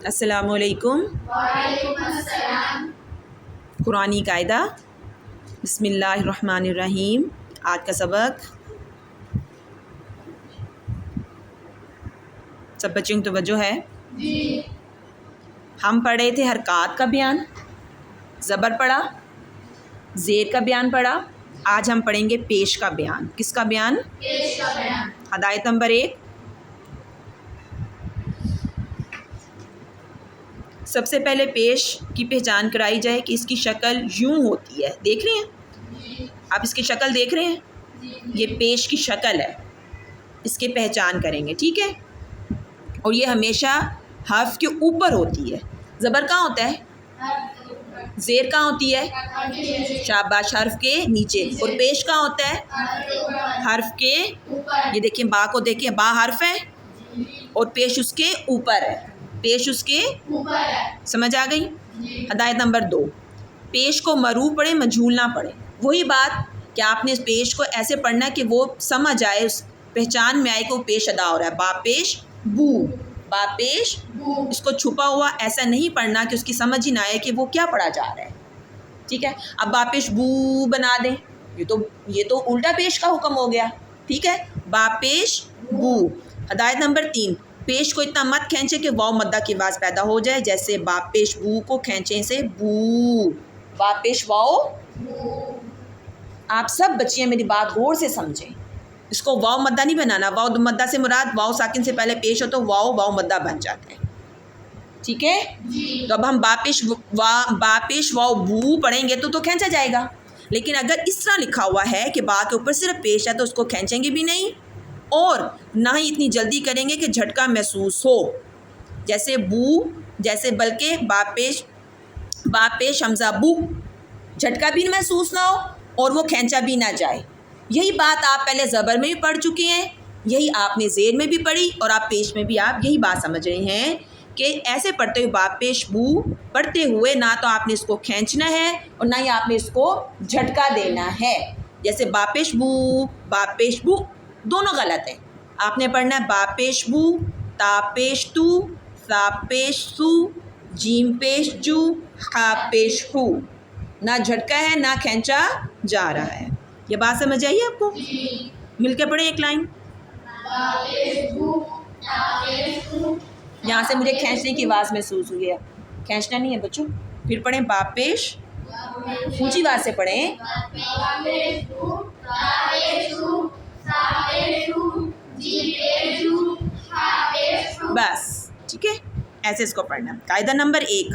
السلام علیکم۔ وعلیکم السلام۔ قرآنی قاعدہ بسم اللہ الرحمن الرحیم۔ آج کا سبق سب بچوں کی توجہ ہے۔ جی ہم پڑھے تھے حرکات کا بیان، زبر پڑھا، زیر کا بیان پڑھا۔ آج ہم پڑھیں گے پیش کا بیان۔ کس کا بیان؟ پیش کا بیان۔ ہدایت نمبر 1، سب سے پہلے پیش کی پہچان کرائی جائے کہ اس کی شکل یوں ہوتی ہے۔ دیکھ رہے ہیں؟ جی آپ اس کی شکل دیکھ رہے ہیں؟ جی یہ پیش کی شکل ہے، اس کی پہچان کریں گے، ٹھیک ہے؟ اور یہ ہمیشہ حرف کے اوپر ہوتی ہے۔ زبر کہاں ہوتا ہے؟ زیر کہاں ہوتی ہے؟ شاباش، حرف کے نیچے۔ اور پیش کہاں ہوتا ہے؟ حرف کے، یہ دیکھیں با کو دیکھیں، با حرف ہے اور پیش اس کے اوپر ہے، پیش اس کے اوپر ہے۔ سمجھ آ گئی؟ جی ہدایت نمبر 2، پیش کو مرو پڑھے، مجھول نہ پڑھے۔ وہی بات کہ آپ نے اس پیش کو ایسے پڑھنا کہ وہ سمجھ آئے، اس پہچان میں آئے کہ وہ پیش ادا ہو رہا ہے۔ با پیش بو، با پیش بو۔ اس کو چھپا ہوا ایسا نہیں پڑھنا کہ اس کی سمجھ ہی نہ آئے کہ وہ کیا پڑھا جا رہا ہے، ٹھیک ہے؟ اب با پیش بو بنا دیں، یہ تو الٹا پیش کا حکم ہو گیا، ٹھیک ہے؟ با پیش بو۔ ہدایت نمبر 3، پیش کو اتنا مت کھینچے کہ واو مدہ کی آواز پیدا ہو جائے، جیسے با پیش بو کو کھینچیں سے بو، با پیش واو۔ آپ سب بچیاں میری بات غور سے سمجھیں، اس کو واو مدہ نہیں بنانا۔ واو مدہ سے مراد واو ساکن سے پہلے پیش ہو تو واو مدہ بن جاتا ہے، ٹھیک ہے؟ جی تو اب ہم با پیش واو بو پڑھیں گے تو کھینچا جائے گا، لیکن اگر اس طرح لکھا ہوا ہے کہ با کے اوپر صرف پیش ہے تو اس کو کھینچیں گے بھی نہیں، اور نہ ہی اتنی جلدی کریں گے کہ جھٹکا محسوس ہو، جیسے بو، جیسے بلکہ با پیش حمزہ بو، جھٹکا بھی محسوس نہ ہو اور وہ کھینچا بھی نہ جائے۔ یہی بات آپ پہلے زبر میں بھی پڑھ چکے ہیں، یہی آپ نے زیر میں بھی پڑھی، اور آپ پیش میں بھی آپ یہی بات سمجھ رہے ہیں کہ ایسے پڑھتے ہوئے با پیش بو پڑھتے ہوئے نہ تو آپ نے اس کو کھینچنا ہے اور نہ ہی آپ نے اس کو جھٹکا دینا ہے، جیسے با پیش بو دونوں غلط ہیں۔ آپ نے پڑھنا ہے با پیش بو، تا پیش تو، سا پیش سو، جیم پیش جو، ہا پیش ہو، نہ جھٹکا ہے نہ کھینچا جا رہا ہے۔ یہ بات سمجھ آئیے آپ کو؟ جی مل کے پڑھیں ایک لائن۔ با پیش بو، تا پیش بو۔ یہاں سے مجھے کھینچنے کی آواز محسوس ہوئی ہے، کھینچنا نہیں ہے بچوں۔ پھر پڑھیں با پیش، اونچی آواز سے پڑھیں۔ با پیش بو، تا پیش بو، سا پیش بو، جی پیش بو، ہا پیش بو۔ بس ٹھیک ہے، ایسے اس کو پڑھنا۔ قاعدہ نمبر 1،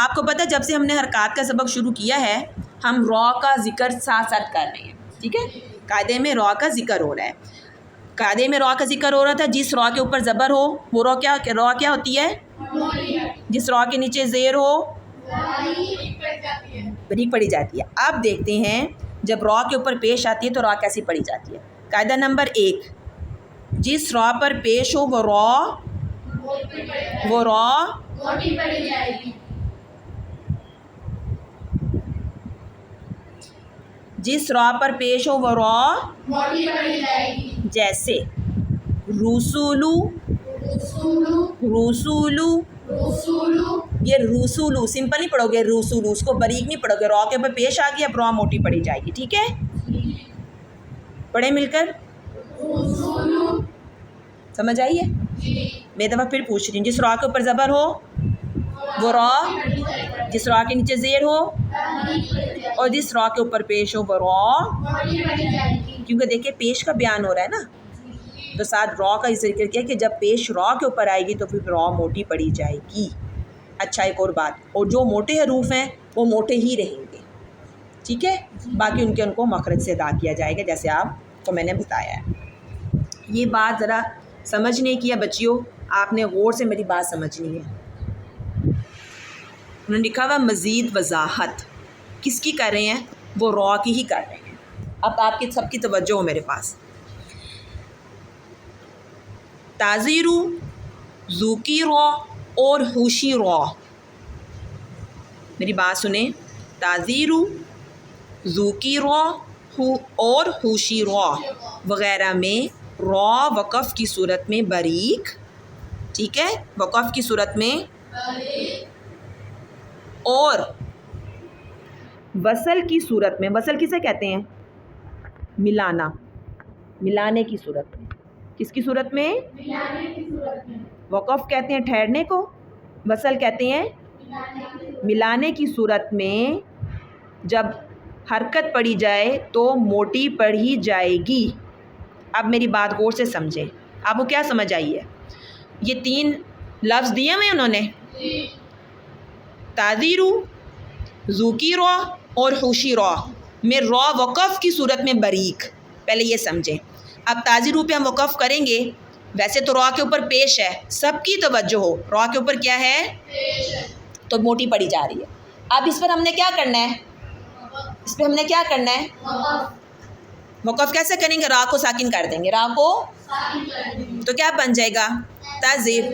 آپ کو پتہ جب سے ہم نے حرکات کا سبق شروع کیا ہے ہم را کا ذکر ساتھ ساتھ کر رہے ہیں، ٹھیک ہے؟ قاعدے میں را کا ذکر ہو رہا ہے، قاعدے میں را کا ذکر ہو رہا تھا، جس را کے اوپر زبر ہو وہ را کیا ہوتی ہے؟ جس را کے نیچے زیر ہو بریک پڑھی جاتی ہے۔ اب دیکھتے ہیں جب را کے اوپر پیش آتی ہے تو را کیسی پڑھی جاتی ہے۔ قاعدہ نمبر 1، جس را پر پیش ہو وہ را موٹی پڑھی جائے گی۔ جس را پر پیش ہو وہ را، موٹی پڑھی جائے گی۔ جیسے رسولو، رسولو، رسولو، رسولو۔ یہ رسولو سمپل نہیں پڑھو گے، رسولو اس کو باریک نہیں پڑھو گے، را کے اوپر پیش آ گیا، اب را موٹی پڑھی جائے گی، ٹھیک ہے؟ پڑھیں مل کر، رسولو۔ سمجھ آئیے؟ جی میں دفعہ پھر پوچھ رہی ہوں، جس را کے اوپر زبر ہو وہ را، جس را کے نیچے زیر ہو اور جس را کے اوپر پیش ہو وہ را، کیونکہ دیکھیں پیش کا بیان ہو رہا ہے نا، تو ساتھ را کا ذکر کیا کہ جب پیش را کے اوپر آئے گی تو پھر را موٹی پڑھی جائے گی۔ اچھا ایک اور بات، اور جو موٹے حروف ہیں وہ موٹے ہی رہیں گے، ٹھیک ہے؟ باقی ان کو مخرج سے ادا کیا جائے گا جیسے آپ کو میں نے بتایا ہے۔ یہ بات ذرا سمجھنے کی ہے بچیوں، آپ نے غور سے میری بات سمجھنی ہے۔ انہوں نے لکھا ہوا مزید وضاحت کس کی کر رہے ہیں؟ وہ را کی ہی کر رہے ہیں۔ اب آپ کی سب کی توجہ ہو میرے پاس۔ تازیرو، زوکی را اور ہوشی را، میری بات سنیں، تازیرو، زوکی را اور ہوشی را وغیرہ میں را وقف کی صورت میں باریک، ٹھیک ہے، وقف کی صورت میں. اور وصل کی صورت میں، وصل کسے کہتے ہیں؟ ملانا، ملانے کی صورت میں. کس کی صورت میں؟ وقف کہتے ہیں ٹھہرنے کو، وصل کہتے ہیں ملانے کی صورت میں. جب حرکت پڑھی جائے تو موٹی پڑھی جائے گی. اب میری بات غور سے سمجھیں. آپ کو کیا سمجھ آئی ہے؟ یہ 3 لفظ دیے ہوئے انہوں نے، تعذیرو، ذوکی رو اور حوشی رو میں رو وقف کی صورت میں بریک. پہلے یہ سمجھیں. اب تعذیرو پہ ہم وقف کریں گے. ویسے تو رو کے اوپر پیش ہے، سب کی توجہ ہو، رو کے اوپر کیا ہے؟ تو موٹی پڑی جا رہی ہے. اب اس پر ہم نے کیا کرنا ہے؟ اس پہ ہم نے کیا کرنا ہے؟ وقف کیسے کریں گے؟ را کو ساکن کر دیں گے، را کو تو کیا بن جائے گا؟ تذیر.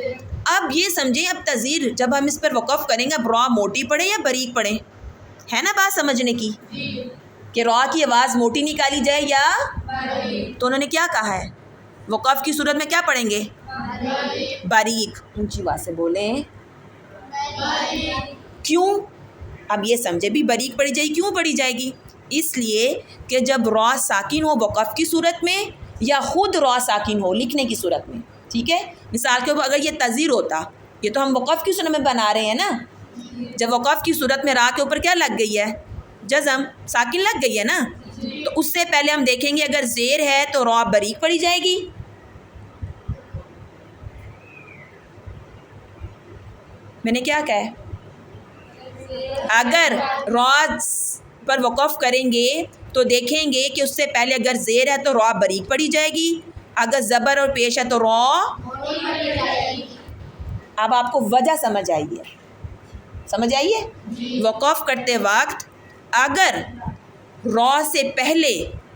اب یہ سمجھیں، اب تذیر جب ہم اس پر وقف کریں گے، اب را موٹی پڑھیں یا بریک پڑھیں؟ ہے نا بات سمجھنے کی کہ را کی آواز موٹی نکالی جائے یا؟ تو انہوں نے کیا کہا ہے؟ وقف کی صورت میں کیا پڑھیں گے؟ باریک. اونچی آواز سے بولیں. کیوں؟ اب یہ سمجھے بھی باریک پڑھی جائے گی. کیوں پڑھی جائے گی؟ اس لیے کہ جب را ساکن ہو وقف کی صورت میں یا خود را ساکن ہو لکھنے کی صورت میں. ٹھیک ہے، مثال کے اوپر اگر یہ تذیر ہوتا، یہ تو ہم وقف کی صورت میں بنا رہے ہیں نا. جب وقف کی صورت میں را کے اوپر کیا لگ گئی ہے؟ جزم، ساکن لگ گئی ہے نا. تو اس سے پہلے ہم دیکھیں گے اگر زیر ہے تو را باریک پڑھی جائے گی. میں نے کیا کہا ہے؟ اگر را پر وقف کریں گے تو دیکھیں گے کہ اس سے پہلے اگر زیر ہے تو را باریک پڑھی جائے گی، اگر زبر اور پیش ہے تو را. اب آپ کو وجہ سمجھ آئی ہے؟ سمجھ آئی ہے؟ وقف کرتے وقت اگر را سے پہلے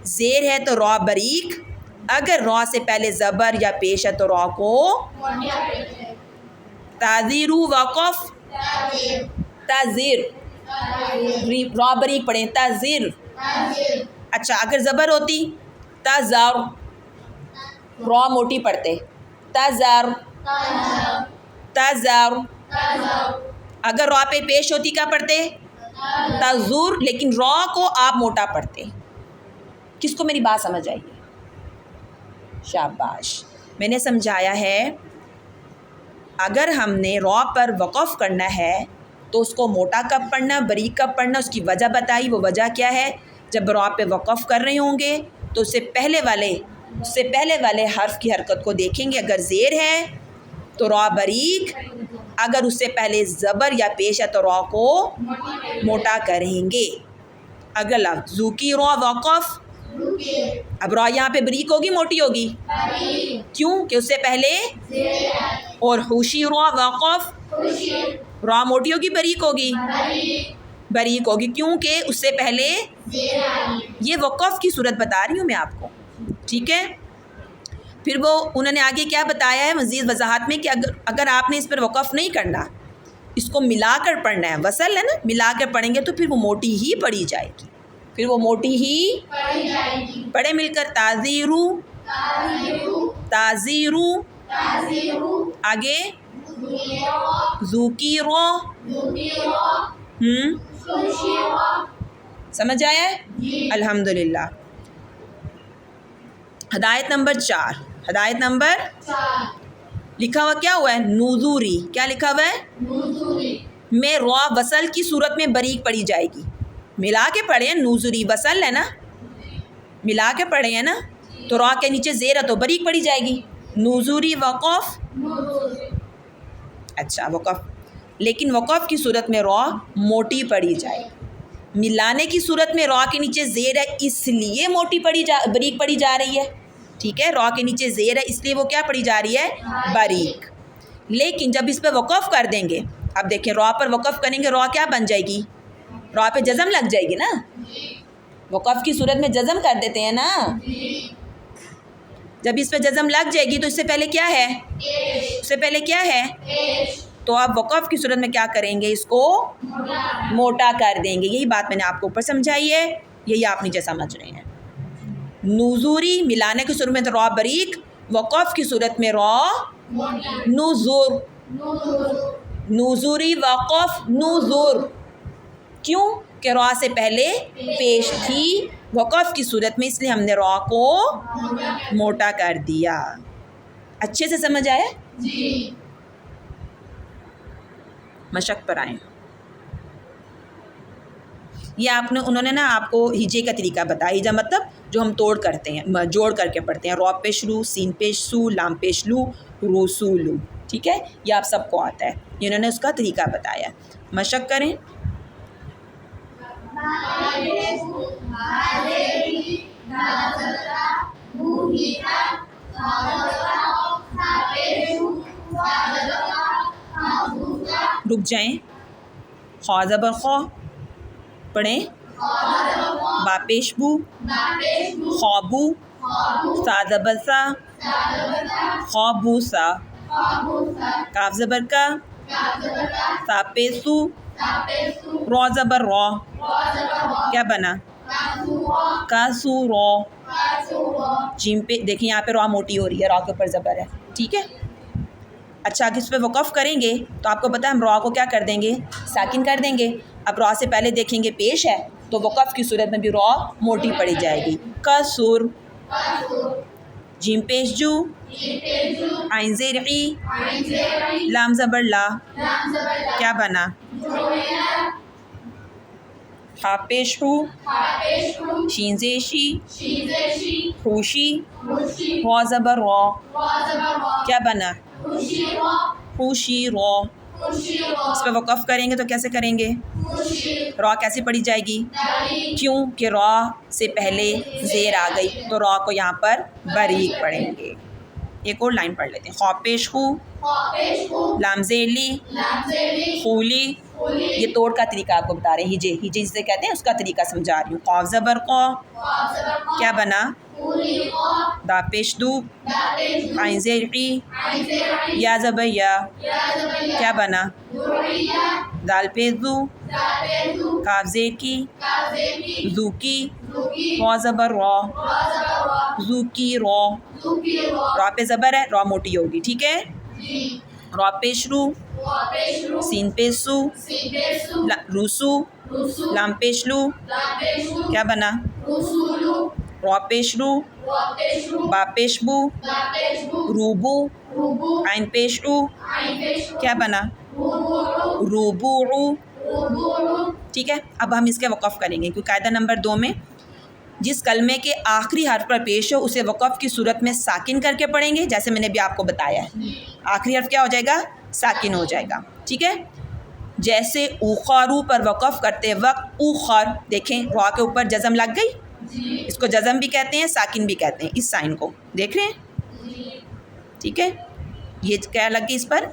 زیر ہے تو را باریک، اگر را سے پہلے زبر یا پیش ہے تو را کو تعذیر. وقف تعذیر، را باریک پڑھیں، تعذیر. اچھا اگر زبر ہوتی تازار، را موٹی پڑھتے تازار تازار. اگر را پہ پیش ہوتی کیا پڑھتے؟ تازور، لیکن را کو آپ موٹا پڑھتے. کس کو میری بات سمجھ آئی ہے؟ شاباش. میں نے سمجھایا ہے اگر ہم نے را پر وقف کرنا ہے تو اس کو موٹا کب پڑھنا، باریک کب پڑھنا، اس کی وجہ بتائی. وہ وجہ کیا ہے؟ جب را پہ وقف کر رہے ہوں گے تو اس سے پہلے والے حرف کی حرکت کو دیکھیں گے. اگر زیر ہے تو را باریک، اگر اس سے پہلے زبر یا پیش ہے تو را کو موٹا کریں گے. اگلا ذوکی را وقف. اب را یہاں پہ باریک ہوگی موٹی ہوگی؟ کیوں کہ اس سے پہلے. اور حوشی را وقف، را موٹی ہوگی باریک ہوگی؟ باریک ہوگی کیونکہ اس سے پہلے. یہ وقف کی صورت بتا رہی ہوں میں آپ کو. ٹھیک ہے، پھر وہ انہوں نے آگے کیا بتایا ہے مزید وضاحت میں کہ اگر آپ نے اس پر وقف نہیں کرنا، اس کو ملا کر پڑھنا ہے، وصل ہے نا، ملا کر پڑھیں گے تو پھر وہ موٹی ہی پڑھی جائے گی. پھر وہ موٹی ہی پڑھے مل کر. تعذیرو تعذیرو. آگے ذوکی رو. سمجھ آیا ہے؟ الحمدللہ. ہدایت نمبر 4. ہدایت نمبر لکھا ہوا کیا ہوا ہے؟ نوزوری. کیا لکھا ہوا ہے؟ میں را وصل کی صورت میں باریک پڑھی جائے گی. ملا کے پڑھے ہیں، نوزوری وصل ہے نا، ملا کے پڑھے ہیں نا، تو را کے نیچے زیر ہے تو باریک پڑھی جائے گی. نوزوری وقف. اچھا وقف، لیکن وقف کی صورت میں را موٹی پڑھی جائے. ملانے کی صورت میں را کے نیچے زیر ہے اس لیے باریک پڑھی جا رہی ہے. ٹھیک ہے، را کے نیچے زیر ہے اس لیے وہ کیا پڑھی جا رہی ہے؟ باریک. لیکن جب اس پہ وقف کر دیں گے، اب دیکھیں را پر وقف کریں گے، را کیا بن جائے گی؟ را پہ جزم لگ جائے گی نا. وقف کی صورت میں جزم کر دیتے ہیں نا. جب اس پہ جزم لگ جائے گی تو اس سے پہلے کیا ہے؟ اس سے پہلے کیا ہے؟ تو آپ وقف کی صورت میں کیا کریں گے؟ اس کو موٹا کر دیں گے. یہی بات میں نے آپ کو اوپر سمجھائی ہے، یہی آپ نیچے سمجھ رہے ہیں. نوزوری ملانے کی صورت میں تو را باریک، وقف کی صورت میں را نزور، نزوری وقف نزور، کیوں کہ را سے پہلے پیش تھی وقف کی صورت میں، اس لیے ہم نے را کو موٹا کر دیا۔ اچھے سے سمجھ آیا؟ جی۔ مشق پر آئیں۔ یہ انہوں نے نا آپ کو ہجے کا طریقہ بتایا۔ ہجا مطلب جو ہم توڑ کرتے ہیں، جوڑ کر کے پڑھتے ہیں، را پیش رو، سین پیش سو، لام پیش لو، رو سو لو، ٹھیک ہے؟ یہ آپ سب کو آتا ہے، یہ انہوں نے اس کا طریقہ بتایا۔ مشق کریں۔ رک جائیں، خا زبر خا پڑھیں، با پیش بو، خوابو، سا زبر سا، خوابو سا، کاف زبر کا، سا پیسو، را زبر را، کیا بنا؟ کاسو را، جیم پہ دیکھیں یہاں پہ را موٹی ہو رہی ہے، را کے اوپر زبر ہے، ٹھیک ہے؟ اچھا اگر اس پہ وقف کریں گے تو آپ کو پتہ ہے ہم را کو کیا کر دیں گے؟ ساکن کر دیں گے۔ اب را سے پہلے دیکھیں گے پیش ہے تو وقف کی صورت میں بھی را موٹی پڑی جائے گی۔ کسر، جیم پیش جو، عین زیر ای، لام زبر لا، کیا بنا؟ ہا پیش ہو، شین زیر شی، خوشی، را زبر را، کیا بنا؟ خوشی را۔ اس پہ وقف کریں گے تو کیسے کریں گے؟ را کیسے پڑھی جائے گی؟ کیوں کہ را سے پہلے زیر آ گئی تو را کو یہاں پر باریک پڑھیں گے۔ ایک اور لائن پڑھ لیتے ہیں۔ خوا پیش خو، لام زیر لی، خولی، یہ توڑ کا طریقہ آپ کو بتا رہے ہیں، ہجے جسے کہتے ہیں اس کا طریقہ سمجھا رہی ہوں۔ قاف زبر قا، کیا بنا؟ دا پیش دو، عین زیر ای، یا زبر یا، کیا بنا؟ دال پیش دو، کاف زیر کی، زو کی، را زبر را، زو کی را، را پہ زبر ہے، را موٹی ہوگی، ٹھیک ہے؟ را پیش رو، سین پیش سو، روسو، لام پیش لو، کیا بنا؟ را پیش رو، با پیش بو، روبو، عین پیش او، کیا بنا؟ روبوعو، ٹھیک ہے؟ اب ہم اس کے وقف کریں گے کیونکہ قاعدہ نمبر 2 میں جس کلمے کے آخری حرف پر پیش ہو اسے وقف کی صورت میں ساکن کر کے پڑھیں گے، جیسے میں نے بھی آپ کو بتایا ہے، آخری حرف کیا ہو جائے گا؟ ساکن ہو جائے گا، ٹھیک ہے؟ جیسے اوخارو پر وقف کرتے وقت اوخر، دیکھیں را کے اوپر جزم لگ گئی، اس کو جزم بھی کہتے ہیں ساکن بھی کہتے ہیں، اس سائن کو دیکھ رہے ہیں، ٹھیک ہے؟ یہ کیا لگ گئی اس پر؟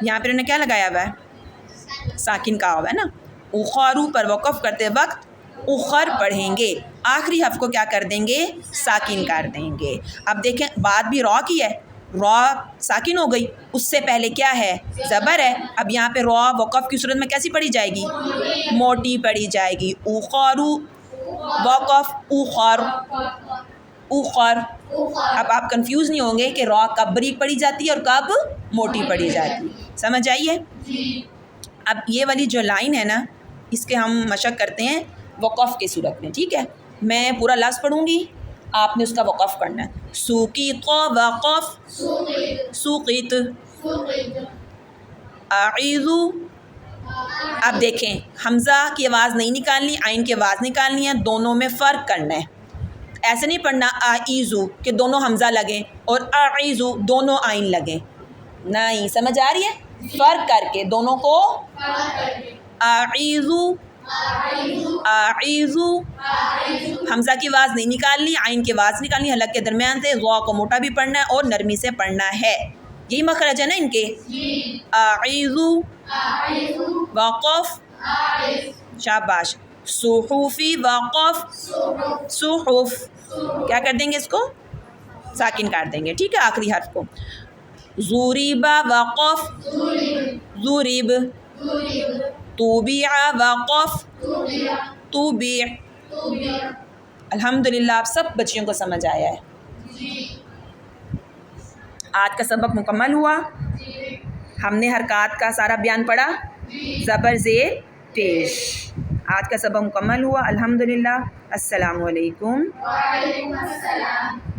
یہاں پر انہوں نے کیا لگایا ہوا ہے؟ ساکن کہا ہوا ہے نا۔ اوخارو پر وقف کرتے وقت اخر پڑھیں گے، آخری حرف کو کیا کر دیں گے؟ ساکن کر دیں گے۔ اب دیکھیں بات بھی را کی ہے، را ساکن ہو گئی، اس سے پہلے کیا ہے؟ زبر ہے۔ اب یہاں پہ را وقف کی صورت میں کیسی پڑھی جائے گی؟ موٹی پڑھی جائے گی۔ اوخارو وقف اوخر، اوخر۔ اب آپ کنفیوز نہیں ہوں گے کہ را کب بریک پڑھی جاتی ہے اور کب موٹی پڑھی جاتی ہے، سمجھ آئیے؟ اب یہ والی جو لائن ہے نا اس کے ہم مشق کرتے ہیں وقف کی صورت میں، ٹھیک ہے؟ میں پورا لفظ پڑھوں گی، آپ نے اس کا وقف کرنا ہے۔ سوقیت وقف، سوقیت، اعیذو۔ اب دیکھیں حمزہ کی آواز نہیں نکالنی، عین کی آواز نکالنی ہے، دونوں میں فرق کرنا ہے۔ ایسے نہیں پڑھنا اعیذو کہ دونوں حمزہ لگیں اور اعیذو دونوں عین لگیں، نہیں، سمجھ آ رہی ہے؟ فرق کر کے دونوں کو، اعیذو، اعیذو، حمزہ کی آواز نہیں نکالنی، عین کی آواز نکالنی، حلق کے درمیان سے، ضا کو موٹا بھی پڑھنا ہے اور نرمی سے پڑھنا ہے، یہی مخرج ہے نا ان کے۔ اعیذو وقف، شاباش۔ صحوفی وقف، صحف، کیا کر دیں گے اس کو؟ ساکن کر دیں گے، ٹھیک ہے؟ آخری حرف کو۔ ضریبا وقف، ضریب، طوبیع وقف، طوبیع۔ الحمدللہ آپ سب بچیوں کو سمجھ آیا ہے۔ آج کا سبق مکمل ہوا. جی. ہم نے حرکات کا سارا بیان پڑھا. جی. زبر زیر پیش. آج کا سبق مکمل ہوا. الحمدللہ. السلام علیکم. وعلیکم السلام.